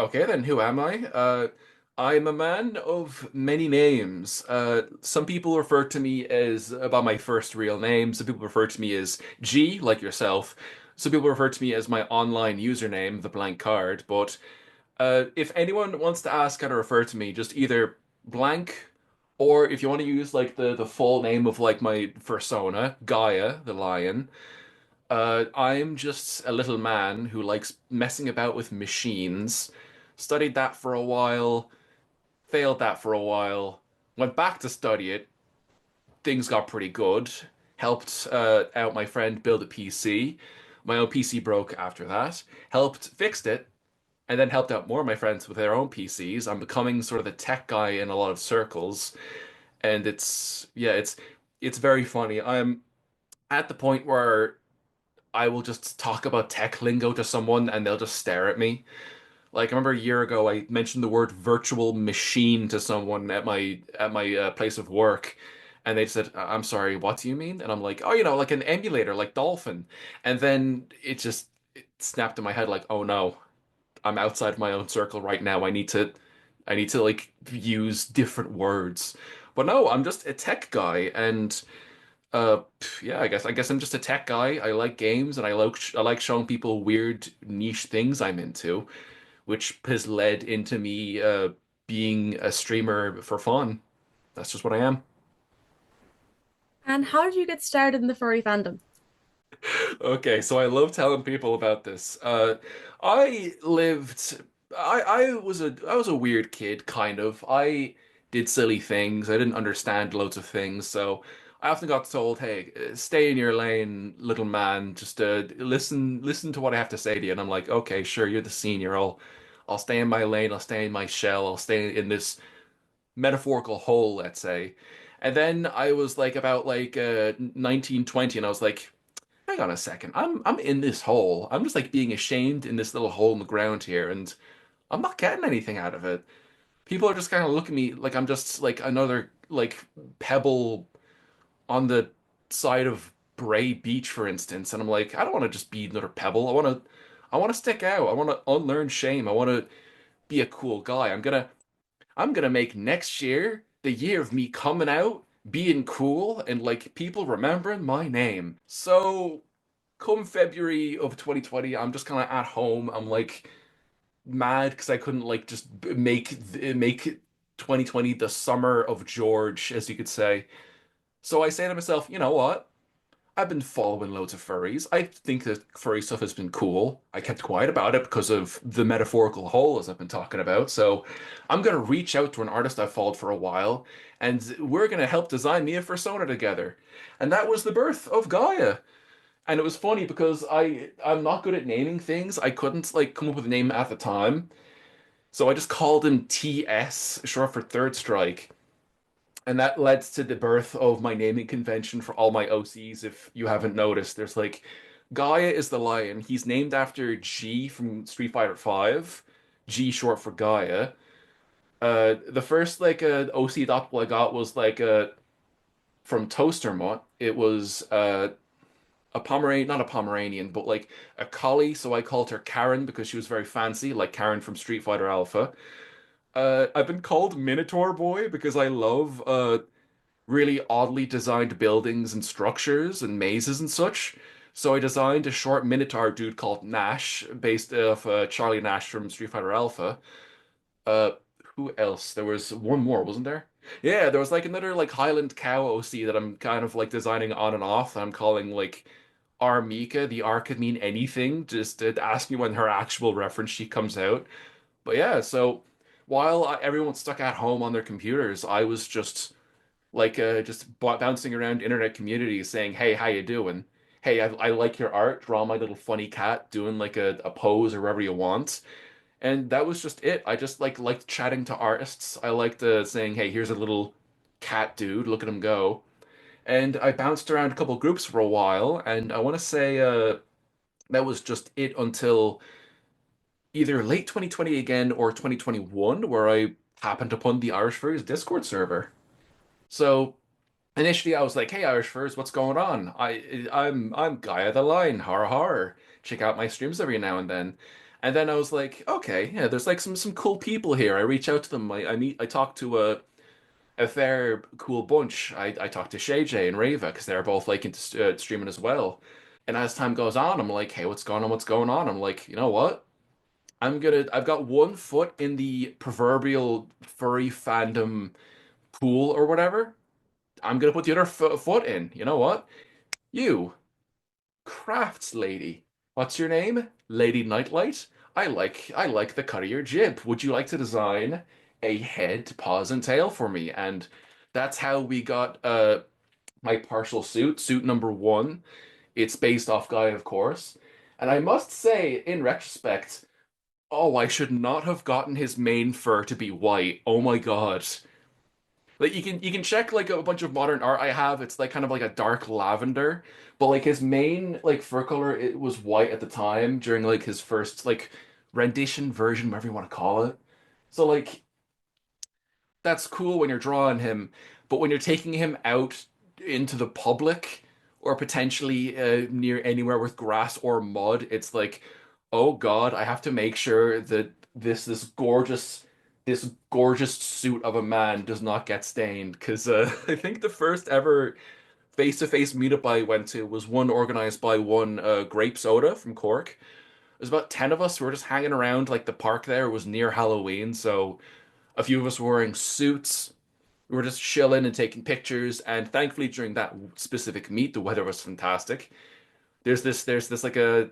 Okay, then who am I? I'm a man of many names. Some people refer to me as by my first real name. Some people refer to me as G, like yourself. Some people refer to me as my online username, the blank card. But if anyone wants to ask how to refer to me, just either blank, or if you want to use like the full name of like my persona, Gaia, the lion. I'm just a little man who likes messing about with machines. Studied that for a while, failed that for a while, went back to study it. Things got pretty good. Helped out my friend build a PC. My own PC broke after that. Helped fixed it, and then helped out more of my friends with their own PCs. I'm becoming sort of the tech guy in a lot of circles, and it's very funny. I'm at the point where I will just talk about tech lingo to someone and they'll just stare at me. Like I remember a year ago, I mentioned the word virtual machine to someone at my place of work, and they said, "I'm sorry, what do you mean?" And I'm like, "Oh, like an emulator, like Dolphin." And then it snapped in my head, like, "Oh no, I'm outside my own circle right now. I need to like use different words." But no, I'm just a tech guy, and yeah, I guess I'm just a tech guy. I like games and I like showing people weird niche things I'm into, which has led into me being a streamer for fun. That's just what I am. And how did you get started in the furry fandom? Okay, so I love telling people about this. I lived I was a weird kid, kind of. I did silly things. I didn't understand loads of things, so I often got told, "Hey, stay in your lane, little man. Just listen to what I have to say to you." And I'm like, "Okay, sure, you're the senior. I'll stay in my lane. I'll stay in my shell. I'll stay in this metaphorical hole, let's say." And then I was like about like 19, 20, and I was like, hang on a second. I'm in this hole. I'm just like being ashamed in this little hole in the ground here, and I'm not getting anything out of it. People are just kind of looking at me like I'm just like another like pebble on the side of Bray Beach, for instance. And I'm like, I don't want to just be another pebble. I want to stick out. I want to unlearn shame. I want to be a cool guy. I'm gonna make next year the year of me coming out, being cool, and like people remembering my name. So come February of 2020, I'm just kind of at home. I'm like mad because I couldn't like just make 2020 the summer of George, as you could say. So I say to myself, you know what? I've been following loads of furries. I think that furry stuff has been cool. I kept quiet about it because of the metaphorical hole, as I've been talking about. So I'm gonna reach out to an artist I've followed for a while, and we're gonna help design me a persona together. And that was the birth of Gaia. And it was funny because I'm not good at naming things. I couldn't like come up with a name at the time. So I just called him TS, short for Third Strike. And that led to the birth of my naming convention for all my OCs. If you haven't noticed, there's like Gaia is the lion. He's named after G from Street Fighter 5. G short for Gaia. The first like OC adoptable I got was like from Toaster Mutt. It was a Pomeranian, not a Pomeranian, but like a collie. So I called her Karen because she was very fancy, like Karen from Street Fighter Alpha. I've been called Minotaur Boy because I love really oddly designed buildings and structures and mazes and such. So I designed a short Minotaur dude called Nash, based off Charlie Nash from Street Fighter Alpha. Uh, who else? There was one more, wasn't there? Yeah, there was like another like Highland Cow OC that I'm kind of like designing on and off. That I'm calling like Armika. The R could mean anything. Just ask me when her actual reference sheet comes out. But yeah, so while everyone's stuck at home on their computers, I was just like bouncing around internet communities saying, "Hey, how you doing? Hey, I like your art. Draw my little funny cat doing like a pose or whatever you want." And that was just it. I just like liked chatting to artists. I liked saying, "Hey, here's a little cat dude. Look at him go." And I bounced around a couple groups for a while, and I want to say that was just it until either late 2020 again or 2021, where I happened upon the Irish Furries Discord server. So initially, I was like, "Hey, Irish Furs, what's going on? I'm Gaia the Lion, horror horror. Check out my streams every now and then." And then I was like, okay, yeah, there's like some cool people here. I reach out to them. I talk to a fair cool bunch. I talked to Shay J and Rava because they're both like into streaming as well. And as time goes on, I'm like, hey, what's going on? What's going on? I'm like, you know what? I've got one foot in the proverbial furry fandom pool or whatever. I'm gonna put the other foot in. You know what? You, crafts lady. What's your name? Lady Nightlight. I like the cut of your jib. Would you like to design a head, paws, and tail for me? And that's how we got my partial suit number one. It's based off Gaia, of course. And I must say, in retrospect, oh, I should not have gotten his main fur to be white. Oh my God. Like you can check like a bunch of modern art I have. It's like kind of like a dark lavender, but like his main like fur color it was white at the time during like his first like rendition version, whatever you want to call it. So like that's cool when you're drawing him, but when you're taking him out into the public or potentially near anywhere with grass or mud, it's like, oh God, I have to make sure that this gorgeous suit of a man does not get stained. Because I think the first ever face-to-face meetup I went to was one organized by one Grape Soda from Cork. There's about 10 of us who were just hanging around like the park there. It was near Halloween, so a few of us were wearing suits. We were just chilling and taking pictures, and thankfully during that specific meet, the weather was fantastic. There's like a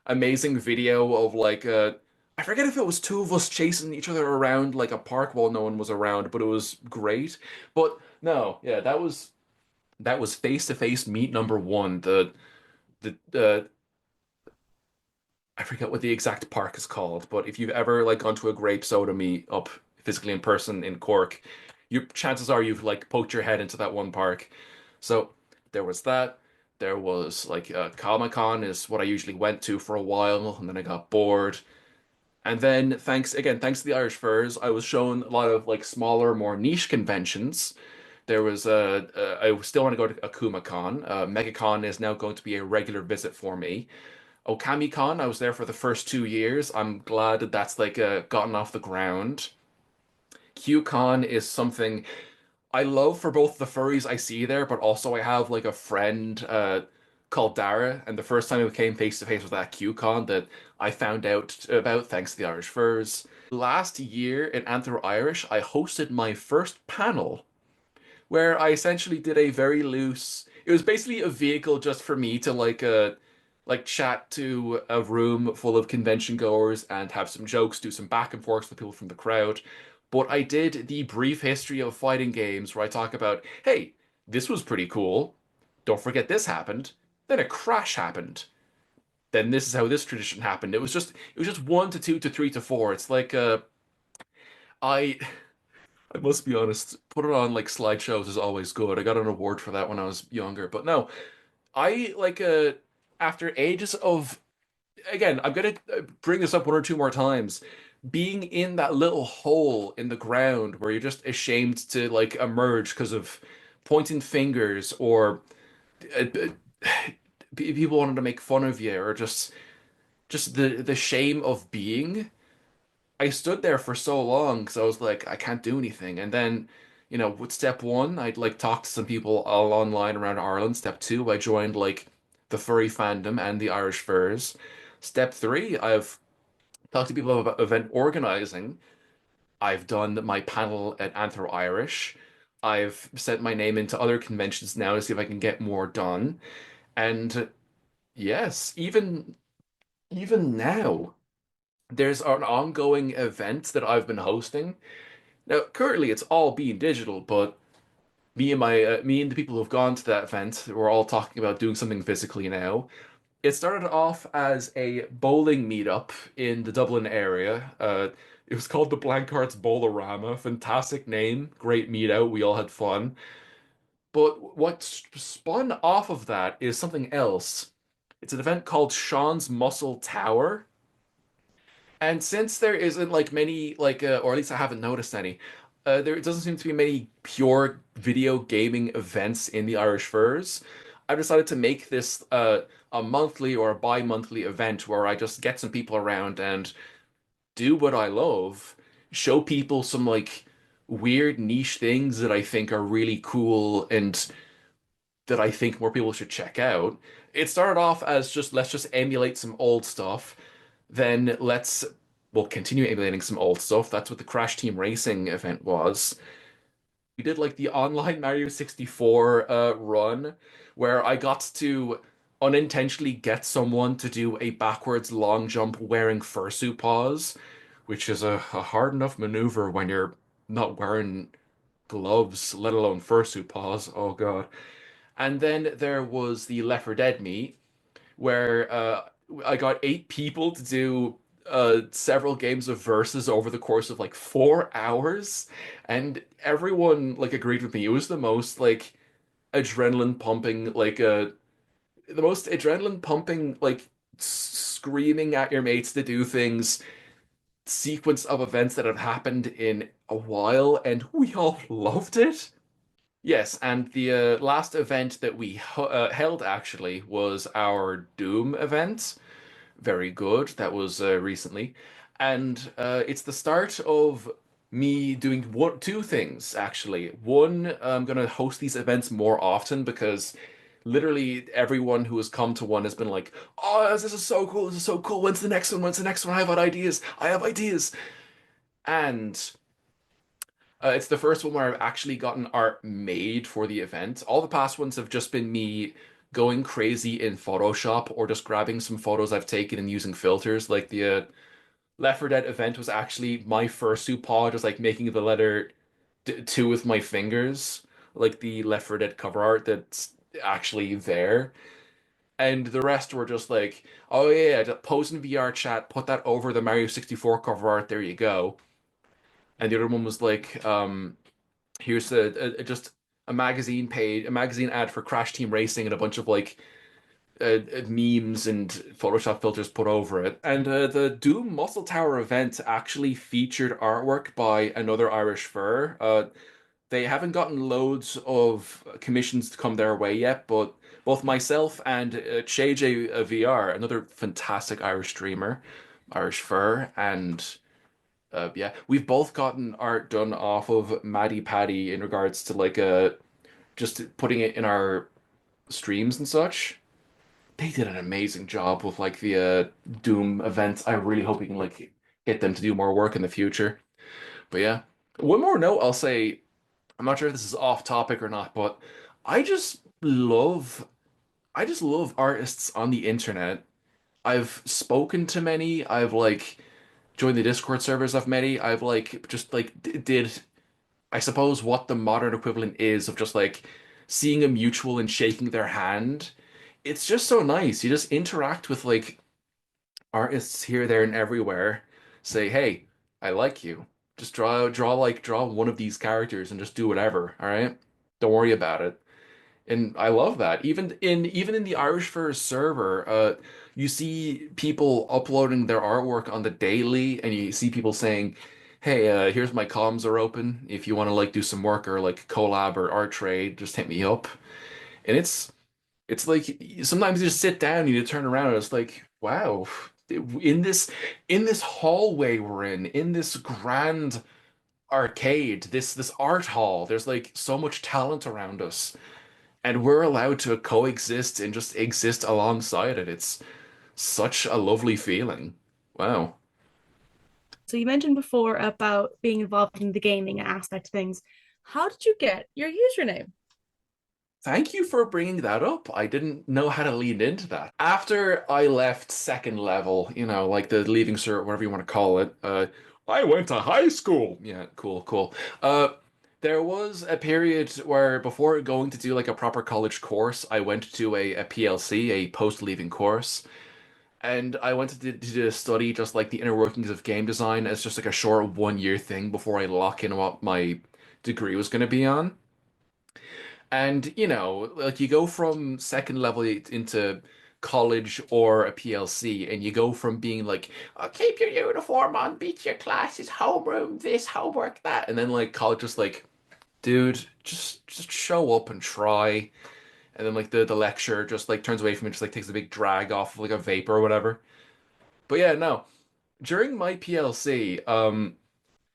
amazing video of like I forget if it was two of us chasing each other around like a park while no one was around, but it was great. But no, yeah, that was face-to-face meet number one. The I forget what the exact park is called, but if you've ever like gone to a grape soda meet up physically in person in Cork, you chances are you've like poked your head into that one park. So there was that. There was like Comic Con is what I usually went to for a while, and then I got bored. And then thanks to the Irish Furs, I was shown a lot of like smaller, more niche conventions. There was I still want to go to Akuma Con. MegaCon is now going to be a regular visit for me. OkamiCon, I was there for the first 2 years. I'm glad that that's like gotten off the ground. QCon is something I love for both the furries I see there, but also I have like a friend called Dara, and the first time we came face to face with that QCon that I found out about thanks to the Irish Furs. Last year in Anthro Irish, I hosted my first panel where I essentially did a very loose. It was basically a vehicle just for me to like chat to a room full of convention goers and have some jokes, do some back and forth with people from the crowd. But I did the brief history of fighting games where I talk about, hey, this was pretty cool. Don't forget this happened. Then a crash happened. Then this is how this tradition happened. It was just one to two to three to four. It's like I I must be honest, put it on like slideshows is always good. I got an award for that when I was younger. But no, I like after ages of again, I'm gonna bring this up one or two more times. Being in that little hole in the ground where you're just ashamed to like emerge because of pointing fingers or people wanted to make fun of you or just the shame of being. I stood there for so long because I was like, I can't do anything. And then, with step one, I'd like talk to some people all online around Ireland. Step two, I joined like the furry fandom and the Irish Furs. Step three, I've talked to people about event organizing. I've done my panel at Anthro Irish. I've sent my name into other conventions now to see if I can get more done. And yes, even now, there's an ongoing event that I've been hosting. Now, currently it's all being digital, but me and the people who've gone to that event, we're all talking about doing something physically now. It started off as a bowling meetup in the Dublin area. It was called the Blancarts Bowlerama. Fantastic name, great meetup. We all had fun. But what spun off of that is something else. It's an event called Sean's Muscle Tower. And since there isn't like many like or at least I haven't noticed any, there doesn't seem to be many pure video gaming events in the Irish Furs. I've decided to make this a monthly or a bi-monthly event where I just get some people around and do what I love, show people some like weird niche things that I think are really cool and that I think more people should check out. It started off as just let's just emulate some old stuff, then we'll continue emulating some old stuff. That's what the Crash Team Racing event was. We did like the online Mario 64 run where I got to unintentionally get someone to do a backwards long jump wearing fursuit paws, which is a hard enough maneuver when you're not wearing gloves, let alone fursuit paws. Oh God. And then there was the Left 4 Dead meet where I got 8 people to do several games of verses over the course of like 4 hours, and everyone like agreed with me. It was the most like adrenaline pumping, the most adrenaline pumping, like screaming at your mates to do things sequence of events that have happened in a while, and we all loved it. Yes, and the last event that we held actually was our Doom event. Very good. That was recently. And it's the start of me doing two things, actually. One, I'm going to host these events more often because literally everyone who has come to one has been like, oh, this is so cool. This is so cool. When's the next one? When's the next one? I have ideas. I have ideas. And it's the first one where I've actually gotten art made for the event. All the past ones have just been me going crazy in Photoshop or just grabbing some photos I've taken and using filters. Like the Left 4 Dead event was actually my fursuit paw, just like making the letter two with my fingers, like the Left 4 Dead cover art that's actually there. And the rest were just like, oh yeah, just pose in VR chat, put that over the Mario 64 cover art, there you go. And the other one was like, here's just a magazine page, a magazine ad for Crash Team Racing and a bunch of like memes and Photoshop filters put over it. And the Doom Muscle Tower event actually featured artwork by another Irish fur. They haven't gotten loads of commissions to come their way yet, but both myself and JJ VR, another fantastic Irish streamer, Irish fur, and yeah, we've both gotten art done off of Maddie Paddy in regards to like just putting it in our streams and such. They did an amazing job with like the Doom events. I really hope we can like get them to do more work in the future. But yeah, one more note I'll say. I'm not sure if this is off topic or not, but I just love I just love artists on the internet. I've spoken to many. I've like joined the Discord servers of many. I've like just like did I suppose what the modern equivalent is of just like seeing a mutual and shaking their hand. It's just so nice. You just interact with like artists here, there, and everywhere. Say, hey, I like you. Just draw one of these characters and just do whatever, all right? Don't worry about it. And I love that. Even in the Irish Furs server, you see people uploading their artwork on the daily, and you see people saying, "Hey, here's my comms are open. If you want to like do some work or like collab or art trade, just hit me up." And it's like sometimes you just sit down and you turn around and it's like, wow, in this hallway we're in this grand arcade, this art hall, there's like so much talent around us and we're allowed to coexist and just exist alongside it. It's such a lovely feeling. Wow. So you mentioned before about being involved in the gaming aspect of things. How did you get your username? Thank you for bringing that up. I didn't know how to lean into that. After I left second level, like the leaving cert, whatever you want to call it, I went to high school. Yeah, cool, cool. Uh, there was a period where before going to do like a proper college course, I went to a PLC, a post-leaving course, and I went to study just like the inner workings of game design as just like a short 1 year thing before I lock in what my degree was going to be on. And like you go from second level into college or a PLC, and you go from being like, oh, keep your uniform on, beat your classes, homeroom, this, homework, that, and then like college is like, dude, just show up and try. and then like the lecturer just like turns away from it, just like takes a big drag off of like a vapor or whatever. But yeah, no. During my PLC,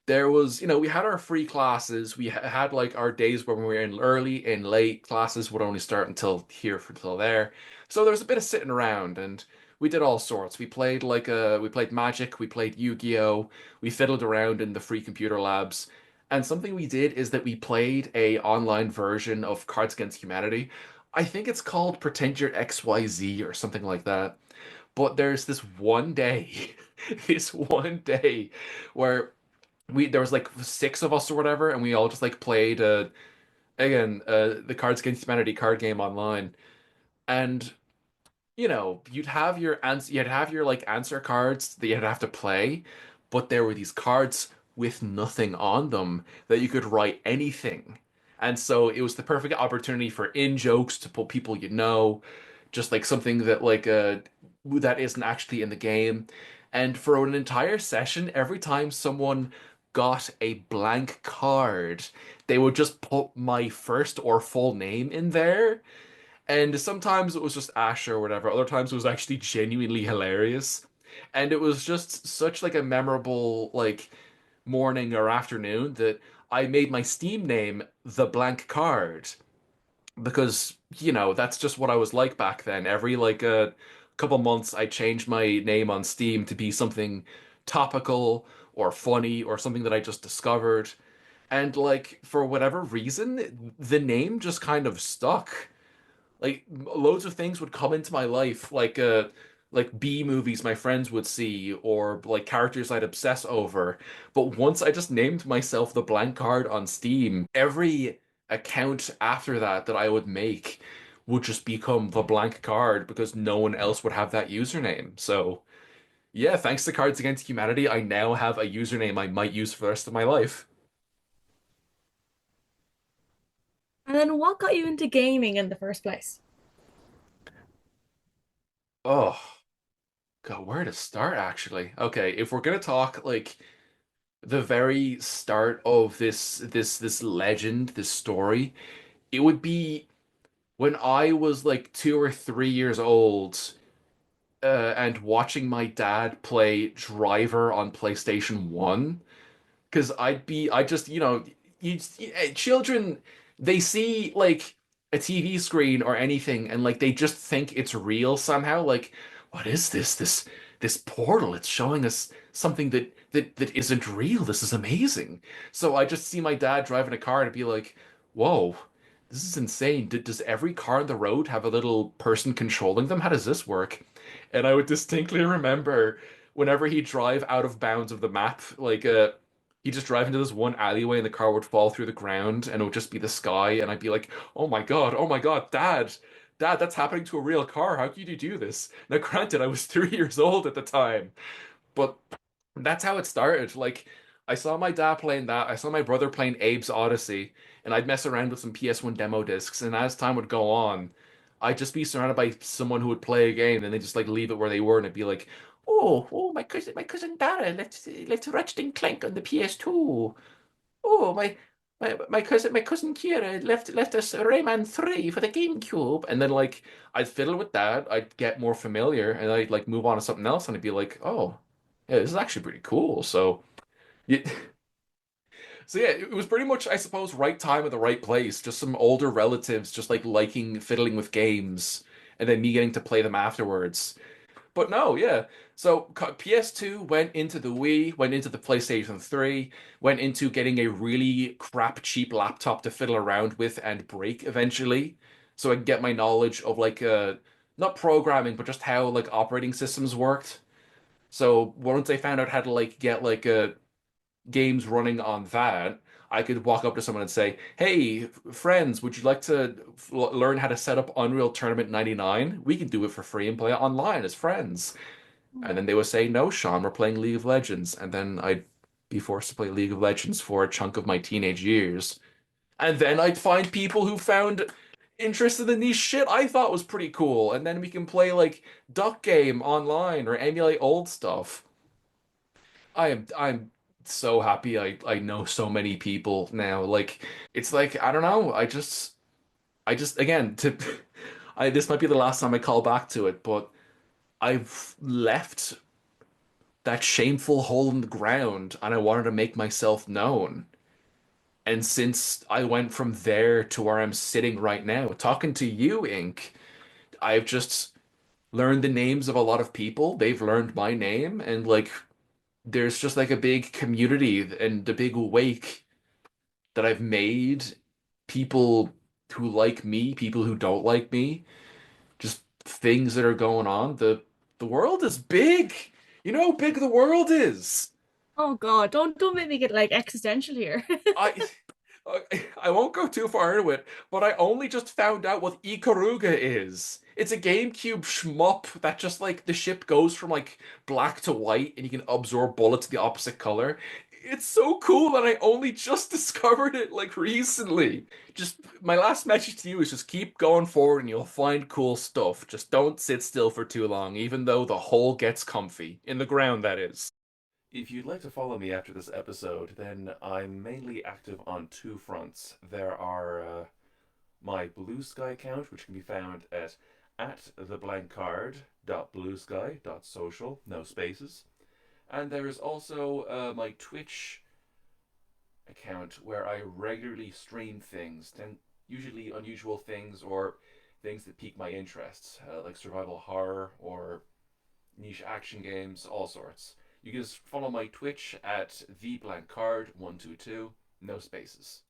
there was, we had our free classes. We had like our days when we were in early and late. Classes would only start until here for till there. So there was a bit of sitting around and we did all sorts. We played Magic, we played Yu-Gi-Oh, we fiddled around in the free computer labs. And something we did is that we played a online version of Cards Against Humanity. I think it's called Pretend You're XYZ or something like that. But there's this one day, this one day where there was like six of us or whatever, and we all just like played the Cards Against Humanity card game online. And you'd have your like answer cards that you'd have to play, but there were these cards with nothing on them that you could write anything. And so it was the perfect opportunity for in jokes to put people just like something that that isn't actually in the game. And for an entire session, every time someone got a blank card, they would just put my first or full name in there. And sometimes it was just Ash or whatever. Other times it was actually genuinely hilarious. And it was just such like a memorable like morning or afternoon that I made my Steam name The Blank Card because, that's just what I was like back then. Every like a couple months I changed my name on Steam to be something topical or funny or something that I just discovered. And like for whatever reason, the name just kind of stuck. Like loads of things would come into my life, like B movies my friends would see, or like characters I'd obsess over. But once I just named myself the blank card on Steam, every account after that I would make would just become the blank card because no one else would have that username. So yeah, thanks to Cards Against Humanity, I now have a username I might use for the rest of my life. And then what got you into gaming in the first place? Oh, God, where to start actually? Okay, if we're gonna talk like the very start of this legend, this story, it would be when I was like 2 or 3 years old, and watching my dad play Driver on PlayStation 1. Because I just, children, they see like a TV screen or anything and like they just think it's real somehow. Like, what is this? This portal, it's showing us something that isn't real. This is amazing. So I just see my dad driving a car and be like, whoa, this is insane. Does every car on the road have a little person controlling them? How does this work? And I would distinctly remember whenever he'd drive out of bounds of the map, he'd just drive into this one alleyway and the car would fall through the ground and it would just be the sky. And I'd be like, oh my God, Dad, that's happening to a real car. How could you do this? Now, granted, I was 3 years old at the time, but that's how it started. Like, I saw my dad playing that. I saw my brother playing Abe's Odyssey, and I'd mess around with some PS1 demo discs. And as time would go on, I'd just be surrounded by someone who would play a game, and they just like leave it where they were, and it'd be like, oh, my cousin Dara, let's Ratchet and Clank on the PS2. Oh, my cousin Kira left us Rayman 3 for the GameCube. And then like I'd fiddle with that, I'd get more familiar, and I'd like move on to something else, and I'd be like, oh, yeah, this is actually pretty cool. So yeah, so yeah, it was pretty much, I suppose, right time at the right place. Just some older relatives just like liking fiddling with games, and then me getting to play them afterwards. But no, yeah. So PS2 went into the Wii, went into the PlayStation 3, went into getting a really crap cheap laptop to fiddle around with and break eventually. So I could get my knowledge of not programming, but just how like operating systems worked. So once I found out how to like get games running on that, I could walk up to someone and say, "Hey, friends, would you like to learn how to set up Unreal Tournament 99? We can do it for free and play it online as friends." And then they would say, "No, Sean, we're playing League of Legends." And then I'd be forced to play League of Legends for a chunk of my teenage years. And then I'd find people who found interested in these shit I thought was pretty cool. And then we can play like Duck Game online or emulate old stuff. I'm so happy I know so many people now. Like it's like I don't know, I just again to I this might be the last time I call back to it, but I've left that shameful hole in the ground and I wanted to make myself known. And since I went from there to where I'm sitting right now, talking to you, Ink, I've just learned the names of a lot of people. They've learned my name, and like there's just like a big community and a big wake that I've made. People who like me, people who don't like me, just things that are going on. The world is big. You know how big the world is. Oh God, don't make me get like existential here. I I won't go too far into it, but I only just found out what Ikaruga is. It's a GameCube shmup that just like the ship goes from like black to white and you can absorb bullets the opposite color. It's so cool and I only just discovered it like recently. Just my last message to you is just keep going forward and you'll find cool stuff. Just don't sit still for too long, even though the hole gets comfy. In the ground, that is. If you'd like to follow me after this episode, then I'm mainly active on two fronts. There are my Blue Sky account, which can be found at theblankcard.bluesky.social, no spaces. And there is also my Twitch account where I regularly stream things, then usually unusual things or things that pique my interests, like survival horror or niche action games, all sorts. You can just follow my Twitch at theblankcard122, no spaces.